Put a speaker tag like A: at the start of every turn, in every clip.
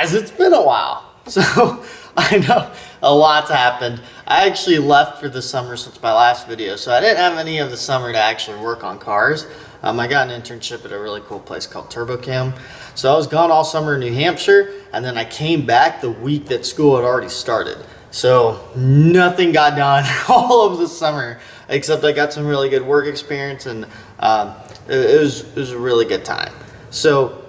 A: guys, it's been a while. So I know a lot's happened. I actually left for the summer since my last video, so I didn't have any of the summer to actually work on cars. I got an internship at a really cool place called TurboCam. So I was gone all summer in New Hampshire, and then I came back the week that school had already started. So nothing got done all of the summer, except I got some really good work experience, and it was a really good time. So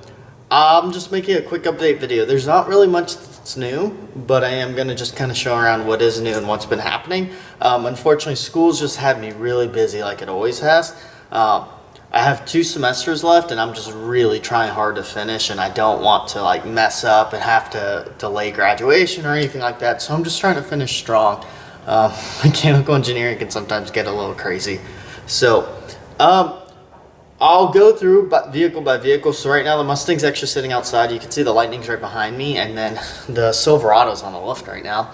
A: I'm just making a quick update video. There's not really much that's new, but I am going to just kind of show around what is new and what's been happening. Unfortunately, school's just had me really busy like it always has. I have 2 semesters left, and I'm just really trying hard to finish, and I don't want to like mess up and have to delay graduation or anything like that. So I'm just trying to finish strong. Mechanical engineering can sometimes get a little crazy. So I'll go through vehicle by vehicle. So right now the Mustang's actually sitting outside. You can see the Lightning's right behind me, and then the Silverado's on the left right now.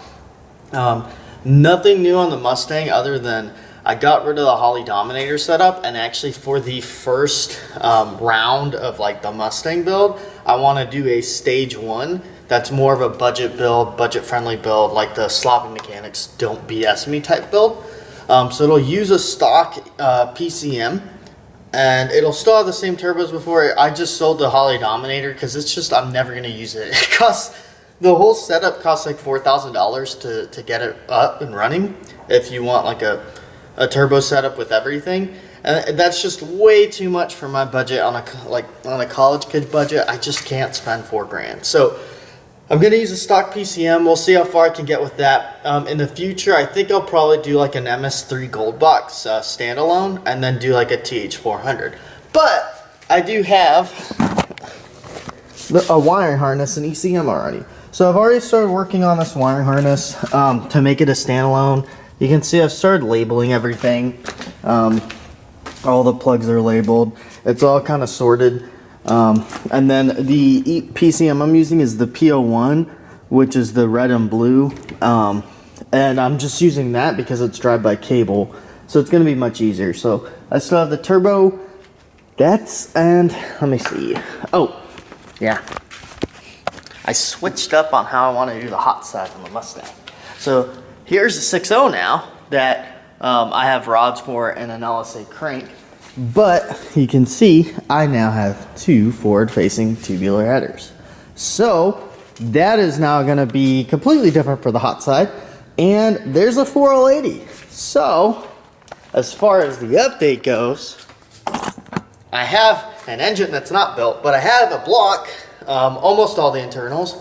A: Nothing new on the Mustang other than I got rid of the Holley Dominator setup, and actually for the first round of like the Mustang build, I want to do a stage 1 that's more of a budget build, budget friendly build, like the sloppy mechanics don't BS me type build. So it'll use a stock PCM, and it'll still have the same turbos before. I just sold the Holley Dominator because it's just, I'm never going to use it. It costs, the whole setup costs like $4,000 to get it up and running if you want like a turbo setup with everything, and that's just way too much for my budget on a college kid budget. I just can't spend $4,000. So I'm gonna use a stock PCM. We'll see how far I can get with that. In the future, I think I'll probably do like an MS3 Gold Box standalone, and then do like a TH400. But I do have a wiring harness and ECM already. So I've already started working on this wiring harness to make it a standalone. You can see I've started labeling everything. All the plugs are labeled. It's all kind of sorted. And then the PCM I'm using is the PO1, which is the red and blue. And I'm just using that because it's drive-by cable. So it's going to be much easier. So I still have the turbo. And let me see. Oh, yeah. I switched up on how I want to do the hot side on the Mustang. So here's the 6.0 now that I have rods for and an LSA crank, but you can see I now have 2 forward-facing tubular headers. So that is now going to be completely different for the hot side, and there's a 4L80. So as far as the update goes, I have an engine that's not built, but I have a block, almost all the internals,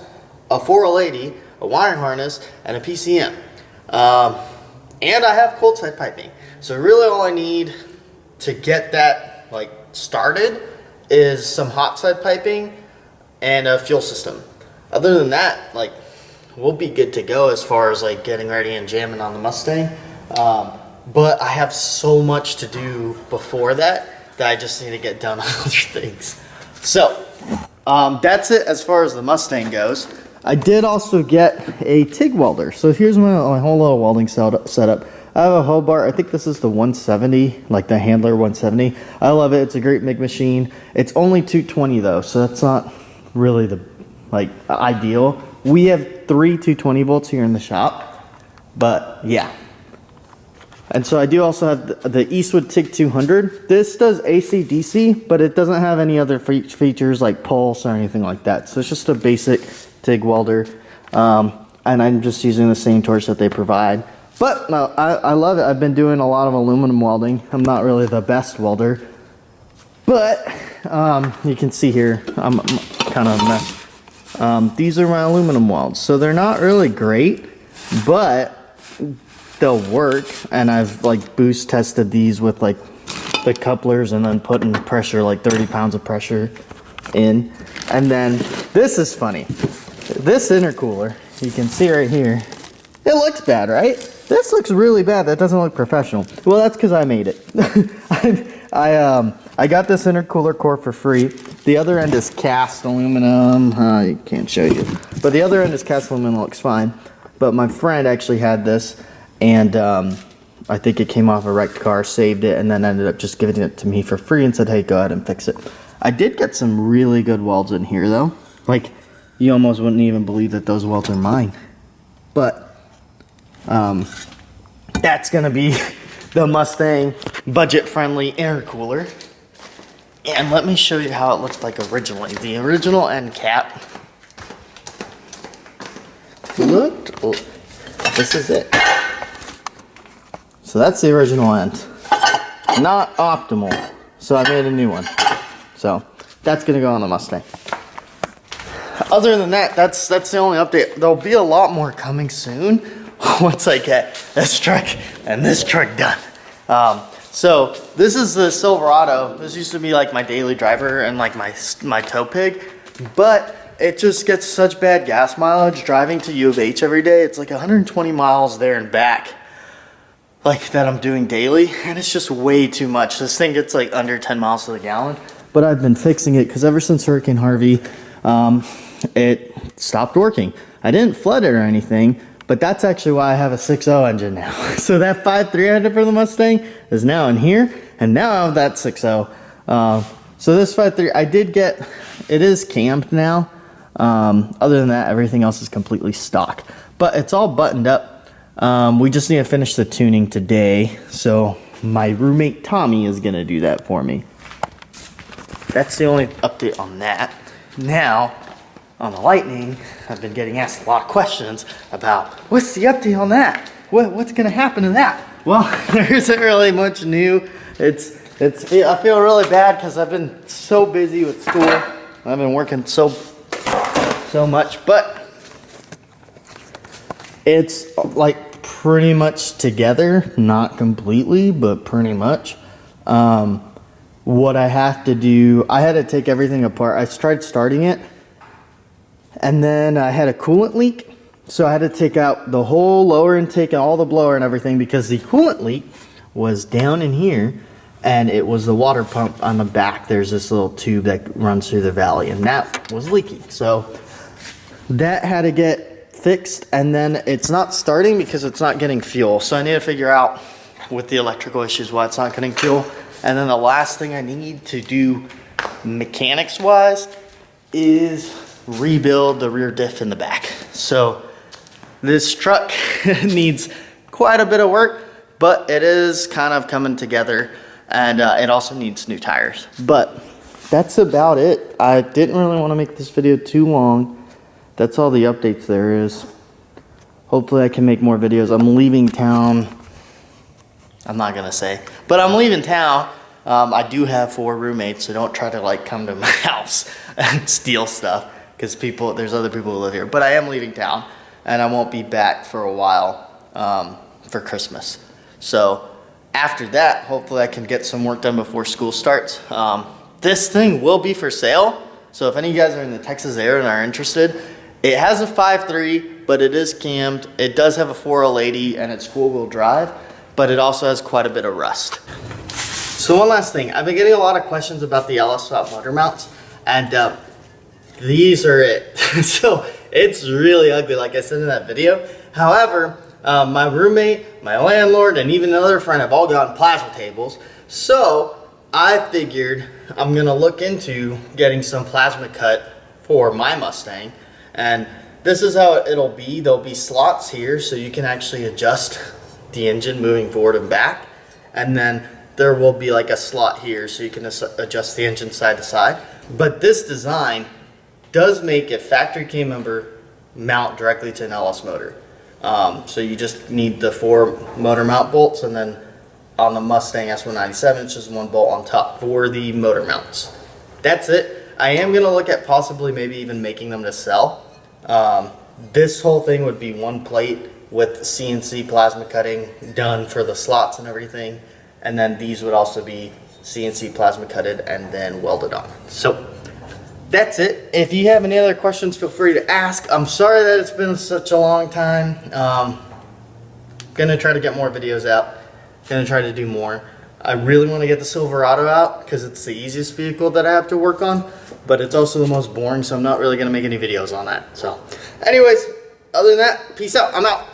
A: a 4L80, a wiring harness, and a PCM. And I have cold side piping. So really all I need to get that like started is some hot side piping and a fuel system. Other than that, like, we'll be good to go as far as like getting ready and jamming on the Mustang. But I have so much to do before that I just need to get done on other things. So that's it as far as the Mustang goes. I did also get a TIG welder. So here's my whole little welding setup. I have a Hobart. I think this is the 170, like the Handler 170. I love it. It's a great MIG machine. It's only 220 though, so that's not really the ideal. We have 3 220 volts here in the shop, but yeah. And so I do also have the Eastwood TIG 200. This does AC DC, but it doesn't have any other features like pulse or anything like that. So it's just a basic TIG welder, and I'm just using the same torch that they provide. But no, I love it. I've been doing a lot of aluminum welding. I'm not really the best welder, but you can see here I'm kind of a mess. These are my aluminum welds, so they're not really great, but they'll work. And I've like boost tested these with like the couplers and then putting pressure, like 30 pounds of pressure in. And then this is funny. This intercooler, you can see right here, it looks bad, right? This looks really bad. That doesn't look professional. Well, that's because I made it. I got this intercooler core for free. The other end is cast aluminum. I can't show you, but the other end is cast aluminum. Looks fine. But my friend actually had this, and I think it came off a wrecked car, saved it, and then ended up just giving it to me for free and said, hey, go ahead and fix it. I did get some really good welds in here though. Like, you almost wouldn't even believe that those welds are mine. But that's gonna be the Mustang budget-friendly intercooler. And let me show you how it looked like originally. The original end cap looked, oh, this is it. So that's the original end. Not optimal, so I made a new one. So that's gonna go on the Mustang. Other than that, that's the only update. There'll be a lot more coming soon once I get this truck and this truck done. So this is the Silverado. This used to be like my daily driver and like my tow pig, but it just gets such bad gas mileage driving to U of H every day. It's like 120 miles there and back, like that I'm doing daily, and it's just way too much. This thing gets like under 10 miles to the gallon, but I've been fixing it because ever since Hurricane Harvey, it stopped working. I didn't flood it or anything, but that's actually why I have a 6.0 engine now. So that 5.3 I had for the Mustang is now in here, and now I have that 6.0. So this 5.3, I did get, it is cammed now. Other than that, everything else is completely stock. But it's all buttoned up. We just need to finish the tuning today. So my roommate Tommy is going to do that for me. That's the only update on that. Now, on the Lightning, I've been getting asked a lot of questions about what's the update on that? What's going to happen to that? Well, there isn't really much new. I feel really bad because I've been so busy with school. I've been working so much, but it's like pretty much together, not completely, but pretty much. What I have to do, I had to take everything apart. I tried starting it, and then I had a coolant leak. So I had to take out the whole lower intake and all the blower and everything because the coolant leak was down in here, and it was the water pump on the back. There's this little tube that runs through the valley, and that was leaking. So that had to get fixed, and then it's not starting because it's not getting fuel. So I need to figure out with the electrical issues why it's not getting fuel. And then the last thing I need to do mechanics wise is rebuild the rear diff in the back. So this truck needs quite a bit of work, but it is kind of coming together, and it also needs new tires. But that's about it. I didn't really want to make this video too long. That's all the updates there is. Hopefully I can make more videos. I'm leaving town. I'm not gonna say, but I'm leaving town. I do have 4 roommates, so don't try to like come to my house and steal stuff, because there's other people who live here. But I am leaving town, and I won't be back for a while for Christmas. So after that, hopefully I can get some work done before school starts. This thing will be for sale, so if any of you guys are in the Texas area and are interested, it has a 5.3, but it is cammed. It does have a 4L80, and it's 4-wheel drive, but it also has quite a bit of rust. So one last thing, I've been getting a lot of questions about the LS Swap motor mounts, and these are it. So it's really ugly, like I said in that video. However, my roommate, my landlord, and even another friend have all gotten plasma tables. So I figured I'm gonna look into getting some plasma cut for my Mustang. And this is how it'll be. There'll be slots here so you can actually adjust the engine moving forward and back. And then there will be like a slot here so you can adjust the engine side to side. But this design does make a factory K member mount directly to an LS motor. So you just need the 4 motor mount bolts, and then on the Mustang S197 it's just 1 bolt on top for the motor mounts. That's it. I am going to look at possibly maybe even making them to sell. This whole thing would be 1 plate with CNC plasma cutting done for the slots and everything. And then these would also be CNC plasma cutted and then welded on. So that's it. If you have any other questions, feel free to ask. I'm sorry that it's been such a long time. Gonna try to get more videos out. Gonna try to do more. I really want to get the Silverado out because it's the easiest vehicle that I have to work on, but it's also the most boring, so I'm not really gonna make any videos on that. So anyways, other than that, peace out. I'm out.